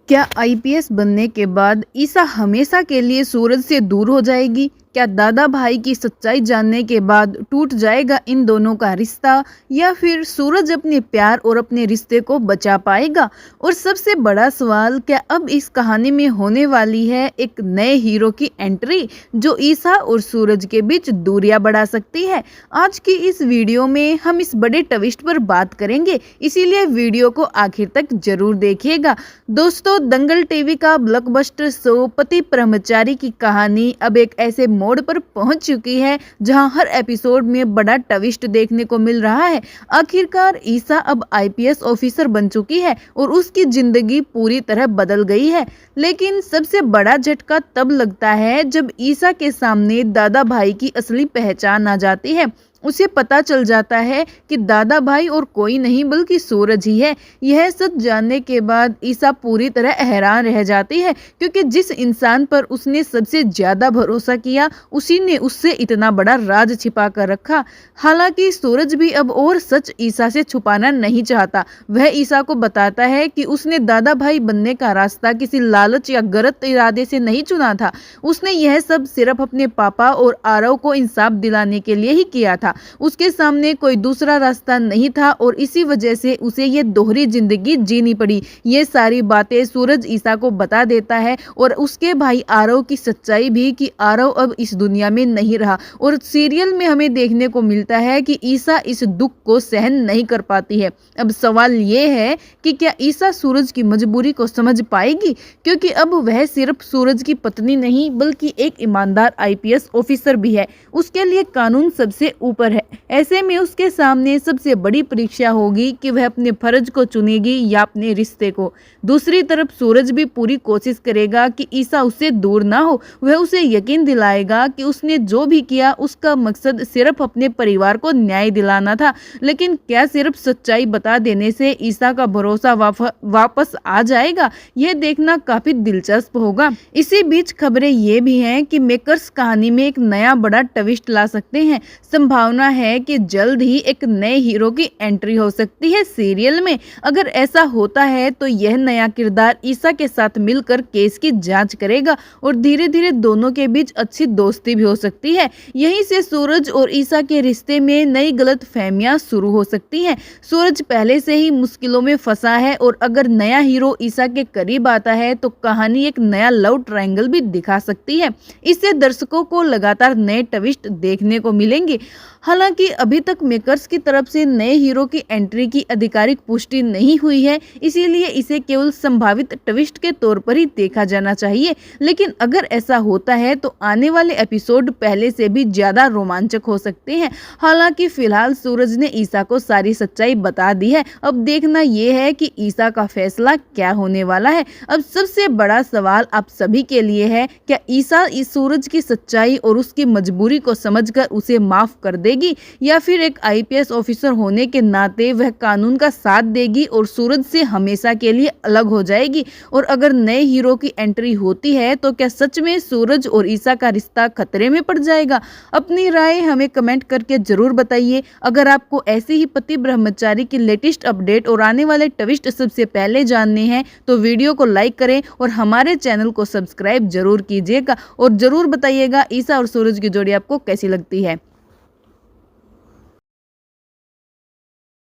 क्या आईपीएस बनने के बाद ईसा हमेशा के लिए सूरज से दूर हो जाएगी? क्या दादा भाई की सच्चाई जानने के बाद टूट जाएगा इन दोनों का रिश्ता, या फिर सूरज अपने प्यार और अपने रिश्ते को बचा पाएगा? और सबसे बड़ा सवाल, क्या अब इस कहानी में होने वाली है एक नए हीरो की एंट्री जो ईसा और सूरज के बीच दूरियां बढ़ा सकती है? आज की इस वीडियो में हम इस बड़े ट्विस्ट पर बात करेंगे, इसीलिए वीडियो को आखिर तक जरूर देखिएगा। दोस्तों, दंगल टीवी का ब्लॉकबस्टर शो पति ब्रह्मचारी की कहानी अब एक ऐसे मोड़ पर पहुंच चुकी है जहां हर एपिसोड में बड़ा ट्विस्ट देखने को मिल रहा है। आखिरकार ईसा अब आईपीएस ऑफिसर बन चुकी है और उसकी जिंदगी पूरी तरह बदल गई है। लेकिन सबसे बड़ा झटका तब लगता है जब ईसा के सामने दादा भाई की असली पहचान आ जाती है। उसे पता चल जाता है कि दादा भाई और कोई नहीं बल्कि सूरज ही है। यह सच जानने के बाद ईसा पूरी तरह हैरान रह जाती है, क्योंकि जिस इंसान पर उसने सबसे ज्यादा भरोसा किया उसी ने उससे इतना बड़ा राज छिपा कर रखा। हालांकि सूरज भी अब और सच ईसा से छुपाना नहीं चाहता। वह ईसा को बताता है कि उसने दादा भाई बनने का रास्ता किसी लालच या गलत इरादे से नहीं चुना था। उसने यह सब सिर्फ अपने पापा और आरव को इंसाफ दिलाने के लिए ही किया था। उसके सामने कोई दूसरा रास्ता नहीं था और इसी वजह से उसे ये दोहरी जिंदगी जीनी पड़ी। ये सारी बातें सूरज ईसा को बता देता है और उसके भाई आरव की सच्चाई भी, कि आरव अब इस दुनिया में नहीं रहा। और सीरियल में हमें देखने को मिलता है कि ईसा इस दुख को सहन नहीं कर पाती है। अब सवाल ये है कि क्या ईसा सूरज की मजबूरी को समझ पाएगी, क्योंकि अब वह सिर्फ सूरज की पत्नी नहीं बल्कि एक ईमानदार आईपीएस ऑफिसर भी है। उसके लिए कानून सबसे ऊपर है। ऐसे में उसके सामने सबसे बड़ी परीक्षा होगी कि वह अपने फर्ज को चुनेगी या अपने रिश्ते को। दूसरी तरफ सूरज भी पूरी कोशिश करेगा कि ईसा उससे दूर ना हो। वह उसे यकीन दिलाएगा कि उसने जो भी किया उसका मकसद सिर्फ अपने परिवार को न्याय दिलाना था। लेकिन क्या सिर्फ सच्चाई बता देने से ईसा का भरोसा वापस आ जाएगा? यह देखना काफी दिलचस्प होगा। इसी बीच खबरें ये भी हैं कि मेकर्स कहानी में एक नया बड़ा ट्विस्ट ला सकते हैं। संभावना है कि जल्द ही एक नए हीरो की एंट्री हो सकती है सीरियल में। अगर ऐसा होता है तो यह नया किरदार ईसा के साथ मिलकर केस की जांच करेगा और धीरे धीरे दोनों के बीच अच्छी दोस्ती भी हो सकती है। यहीं से सूरज और ईसा के रिश्ते में नई गलतफहमियां शुरू हो सकती हैं। सूरज पहले से ही मुश्किलों में फंसा है और अगर नया हीरो ईसा के करीब आता है तो कहानी एक नया लव ट्रायंगल भी दिखा सकती है। इससे दर्शकों को लगातार नए ट्विस्ट देखने को मिलेंगे। हालांकि अभी तक मेकर्स की तरफ से नए हीरो की एंट्री की आधिकारिक पुष्टि नहीं हुई है, इसीलिए इसे केवल संभावित ट्विस्ट के तौर पर ही देखा जाना चाहिए। लेकिन अगर ऐसा होता है तो आने वाले एपिसोड पहले से भी ज्यादा रोमांचक हो सकते हैं। हालांकि फिलहाल सूरज ने ईसा को सारी सच्चाई बता दी है। अब देखना यह है कि ईसा का फैसला क्या होने वाला है। अब सबसे बड़ा सवाल आप सभी के लिए है, क्या ईसा इस सूरज की सच्चाई और उसकी मजबूरी को समझकर उसे माफ कर देगी, या फिर एक आईपीएस ऑफिसर होने के नाते वह कानून का साथ देगी और सूरज से हमेशा के लिए अलग हो जाएगी? और अगर नए हीरो की एंट्री होती है तो क्या सच में सूरज और ईसा का रिश्ता खतरे में पड़ जाएगा? अपनी राय हमें कमेंट करके जरूर बताइए। अगर आपको ऐसे ही पति ब्रह्मचारी की लेटेस्ट अपडेट और आने वाले ट्विस्ट सबसे पहले जानने हैं तो वीडियो को लाइक करें और हमारे चैनल को सब्सक्राइब जरूर कीजिएगा। और जरूर बताइएगा ईसा और सूरज की जोड़ी आपको कैसी लगती है।